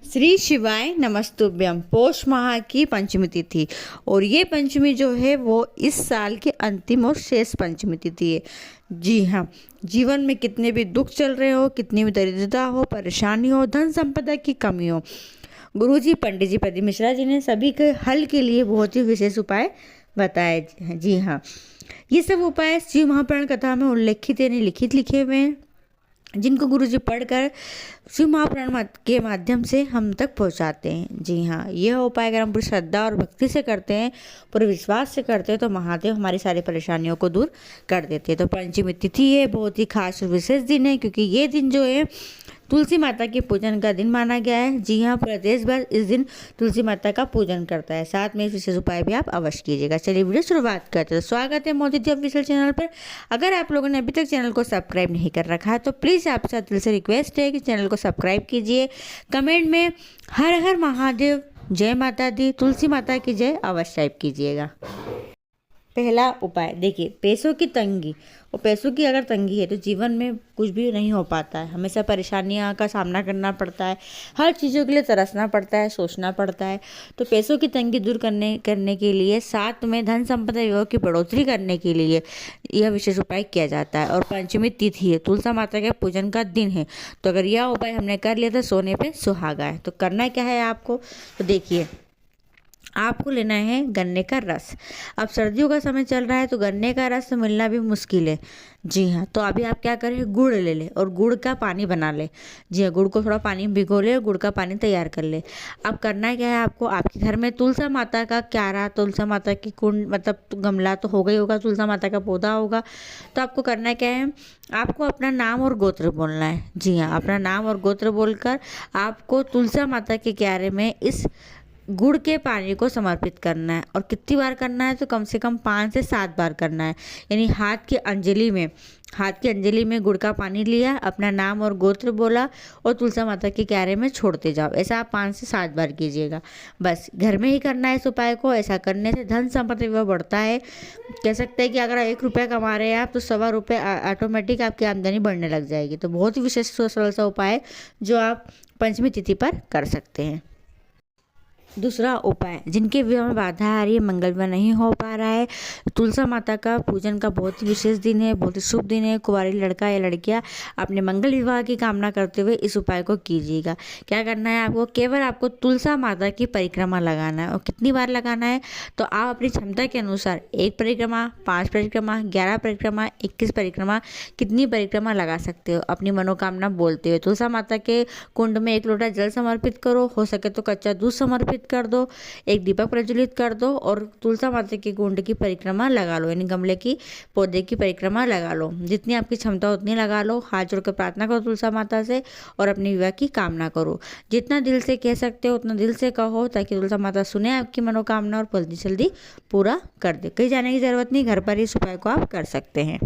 श्री शिवाय नमस्तुभ्यम। पौष माह की पंचमी तिथि और ये पंचमी जो है वो इस साल की अंतिम और शेष पंचमी तिथि है। जी हाँ, जीवन में कितने भी दुख चल रहे हो, कितनी भी दरिद्रता हो, परेशानी हो, धन संपदा की कमी हो, गुरुजी पंडित जी प्रदीप मिश्रा जी ने सभी के हल के लिए बहुत ही विशेष उपाय बताए हैं। जी हाँ, ये सब उपाय शिव महापुराण कथा में उल्लेखित यानी लिखित लिखे हुए हैं, जिनको गुरुजी पढ़कर शिव महापुराण के माध्यम से हम तक पहुंचाते हैं। जी हाँ, यह उपाय अगर हम पूरी श्रद्धा और भक्ति से करते हैं, पूरे विश्वास से करते हैं, तो महादेव हमारी सारी परेशानियों को दूर कर देते हैं। तो पंचमी तिथि है, बहुत ही खास और विशेष दिन है, क्योंकि ये दिन जो है तुलसी माता के पूजन का दिन माना गया है। जी हाँ, पूरा देश भर इस दिन तुलसी माता का पूजन करता है। साथ में इस विशेष उपाय भी आप अवश्य कीजिएगा। चलिए वीडियो शुरुआत करते हैं। स्वागत है मोदी जी ऑफिशियल चैनल पर। अगर आप लोगों ने अभी तक चैनल को सब्सक्राइब नहीं कर रखा है तो प्लीज़ आपसे दिल से रिक्वेस्ट है कि चैनल को सब्सक्राइब कीजिए। कमेंट में हर हर महादेव, जय माता दी, तुलसी माता की जय अवश्य टाइप कीजिएगा। पहला उपाय देखिए, पैसों की तंगी और पैसों की अगर तंगी है तो जीवन में कुछ भी नहीं हो पाता है। हमेशा परेशानियां का सामना करना पड़ता है, हर चीज़ों के लिए तरसना पड़ता है, सोचना पड़ता है। तो पैसों की तंगी दूर करने के लिए, साथ में धन संपदा विभव की बढ़ोतरी करने के लिए यह विशेष उपाय किया जाता है। और पंचमी तिथि है, तुलसी माता के पूजन का दिन है, तो अगर यह उपाय हमने कर लिया तो सोने पे सुहागा है। तो करना क्या है आपको, तो देखिए, आपको लेना है गन्ने का रस। अब सर्दियों का समय चल रहा है तो गन्ने का रस मिलना भी मुश्किल है। जी हाँ, तो अभी आप क्या करें, गुड़ ले ले और गुड़ का पानी बना ले। जी हाँ, गुड़ को थोड़ा पानी में भिगो ले और गुड़ का पानी तैयार कर ले। अब करना क्या है आपको, आपके घर में तुलसी माता का क्यारा, तुलसी माता की कुंड मतलब गमला तो हो गई होगा, तुलसी माता का पौधा होगा। तो आपको करना क्या है, आपको अपना नाम और गोत्र बोलना है। जी हाँ, अपना नाम और गोत्र बोलकर आपको तुलसी माता के क्यारे में इस गुड़ के पानी को समर्पित करना है। और कितनी बार करना है, तो कम से कम 5 से 7 बार करना है। यानी हाथ की अंजलि में गुड़ का पानी लिया, अपना नाम और गोत्र बोला और तुलसी माता के क्यारे में छोड़ते जाओ। ऐसा आप 5 से 7 बार कीजिएगा। बस घर में ही करना है इस उपाय को। ऐसा करने से धन संपत्ति वह बढ़ता है। कह सकते हैं कि अगर 1 रुपया कमा रहे हैं आप, तो 1.25 रुपये ऑटोमेटिक आपकी आमदनी बढ़ने लग जाएगी। तो बहुत ही विशेष सरल सा उपाय है जो आप पंचमी तिथि पर कर सकते हैं। दूसरा उपाय, जिनके विवाह में बाधा आ रही है, मंगल विवाह नहीं हो पा रहा है, तुलसी माता का पूजन का बहुत ही विशेष दिन है, बहुत ही शुभ दिन है। कुंवारी लड़का या लड़कियां अपने मंगल विवाह की कामना करते हुए इस उपाय को कीजिएगा। क्या करना है आपको, केवल आपको तुलसी माता की परिक्रमा लगाना है। और कितनी बार लगाना है, तो आप अपनी क्षमता के अनुसार 1 परिक्रमा, 5 परिक्रमा, 11 परिक्रमा, 21 परिक्रमा, कितनी परिक्रमा लगा सकते हो अपनी मनोकामना बोलते हुए। तुलसी माता के कुंड में 1 लोटा जल समर्पित करो, हो सके तो कच्चा दूध समर्पित कर दो, 1 दीपक प्रज्वलित कर दो और तुलसी माता के कुंड की परिक्रमा लगा लो। यानी गमले की पौधे की परिक्रमा लगा लो। जितनी आपकी क्षमता उतनी लगा लो। हाथ जोड़कर प्रार्थना करो तुलसी माता से और अपने विवाह की कामना करो। जितना दिल से कह सकते हो उतना दिल से कहो, ताकि तुलसी माता सुने आपकी मनोकामना और जल्दी जल्दी पूरा कर दे। कहीं जाने की जरूरत नहीं, घर पर ही इस उपाय को आप कर सकते हैं।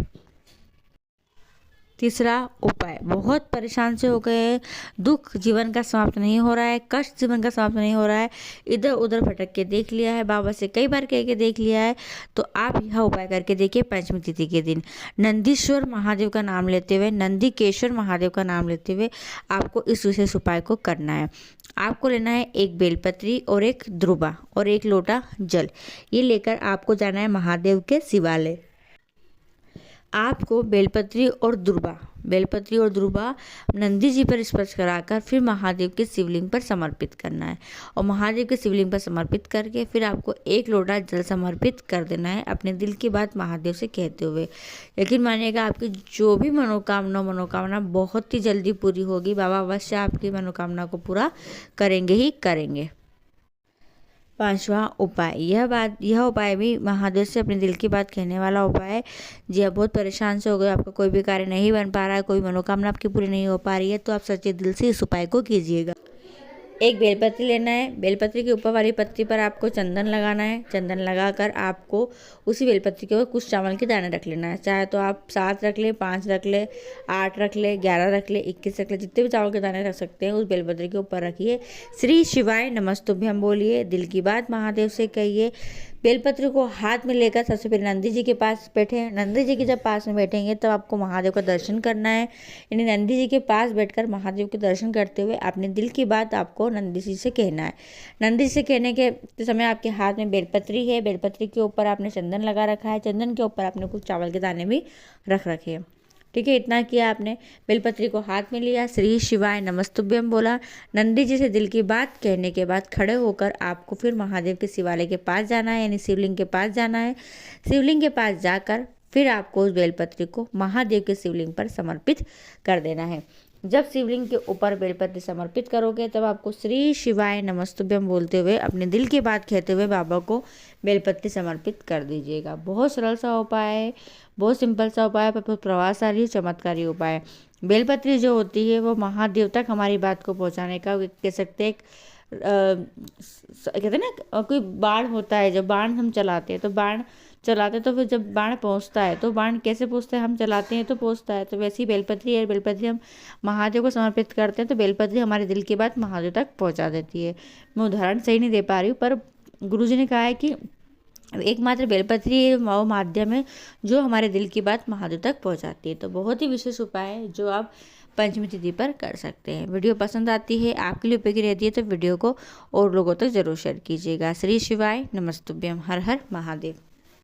तीसरा उपाय, बहुत परेशान से हो गए, दुख जीवन का समाप्त नहीं हो रहा है, कष्ट जीवन का समाप्त नहीं हो रहा है, इधर उधर भटक के देख लिया है, बाबा से कई बार कह के देख लिया है, तो आप यह उपाय करके देखिए। पंचमी तिथि के दिन नंदीश्वर महादेव का नाम लेते हुए, नंदीकेश्वर महादेव का नाम लेते हुए आपको इस विशेष उपाय को करना है। आपको लेना है 1 बेलपत्री और 1 ध्रुवा और 1 लोटा जल। ये लेकर आपको जाना है महादेव के शिवालय। आपको बेलपत्री और दुर्वा नंदी जी पर स्पर्श कराकर फिर महादेव के शिवलिंग पर समर्पित करना है। और महादेव के शिवलिंग पर समर्पित करके फिर आपको 1 लोटा जल समर्पित कर देना है, अपने दिल की बात महादेव से कहते हुए। यकीन मानिएगा, आपकी जो भी मनोकामना बहुत ही जल्दी पूरी होगी। बाबा अवश्य आपकी मनोकामना को पूरा करेंगे ही करेंगे। 5वां उपाय, यह उपाय भी महादेव से अपने दिल की बात कहने वाला उपाय है। जी आप बहुत परेशान से हो गए, आपका कोई भी कार्य नहीं बन पा रहा है, कोई मनोकामना आपकी पूरी नहीं हो पा रही है, तो आप सच्चे दिल से इस उपाय को कीजिएगा। 1 बेलपत्री लेना है। बेलपत्री के ऊपर वाली पत्ती पर आपको चंदन लगाना है। चंदन लगाकर आपको उसी बेलपत्री के ऊपर कुछ चावल के दाने रख लेना है। चाहे तो आप 7 रख ले, 5 रख ले, 8 रख ले, 11 रख ले, 21 रख ले, जितने भी चावल के दाने रख सकते हैं उस बेलपत्री के ऊपर रखिए। श्री शिवाय नमस्तुभ्यम बोलिए, दिल की बात महादेव से कहिए। बेलपत्र को हाथ में लेकर सबसे पहले नंदी जी के पास बैठे। नंदी जी के जब पास में बैठेंगे तब आपको महादेव का दर्शन करना है। यानी नंदी जी के पास बैठकर महादेव के दर्शन करते हुए अपने दिल की बात आपको नंदी जी से कहना है। नंदी जी से कहने के समय आपके हाथ में बेलपत्री है, बेलपत्री के ऊपर आपने चंदन लगा रखा है, चंदन के ऊपर आपने कुछ चावल के दाने भी रख रखे हैं। ठीक है, इतना किया आपने। बेलपत्री को हाथ में लिया, श्री शिवाय नमस्तुभ्यम बोला। नंदी जी से दिल की बात कहने के बाद खड़े होकर आपको फिर महादेव के शिवालय के पास जाना है, यानी शिवलिंग के पास जाना है। शिवलिंग के पास जाकर फिर आपको उस बेलपत्री को महादेव के शिवलिंग पर समर्पित कर देना है। जब शिवलिंग के ऊपर बेलपत्र समर्पित करोगे तब आपको श्री शिवाय नमस्तुभ्यम बोलते हुए अपने दिल की बात कहते हुए बाबा को बेलपत्र समर्पित कर दीजिएगा। बहुत सरल सा उपाय है, बहुत सिंपल सा उपाय है, पर प्रभावशाली चमत्कारी उपाय है। बेलपत्री जो होती है वो महादेव तक हमारी बात को पहुंचाने का कह सकते हैं कहते हैं ना, कोई बाण होता है, जब बाण हम चलाते हैं तो फिर जब बाण पहुंचता है तो बाण कैसे पहुंचता है, हम चलाते हैं तो पहुंचता है। तो वैसे ही बेलपत्री है, बेलपत्री हम महादेव को समर्पित करते हैं तो बेलपत्री हमारे दिल की बात महादेव तक पहुंचा देती है। मैं उदाहरण सही नहीं दे पा रही हूँ, पर गुरुजी ने कहा है कि एकमात्र बेलपत्री वो माध्यम है जो हमारे दिल की बात महादेव तक पहुंचाती है। तो बहुत ही विशेष उपाय है जो आप पंचमी तिथि पर कर सकते हैं। वीडियो पसंद आती है, आपके लिए उपयोगी रहती है तो वीडियो को और लोगों तक जरूर शेयर कीजिएगा। श्री शिवाय नमस्तुभ्यम। हर हर महादेव।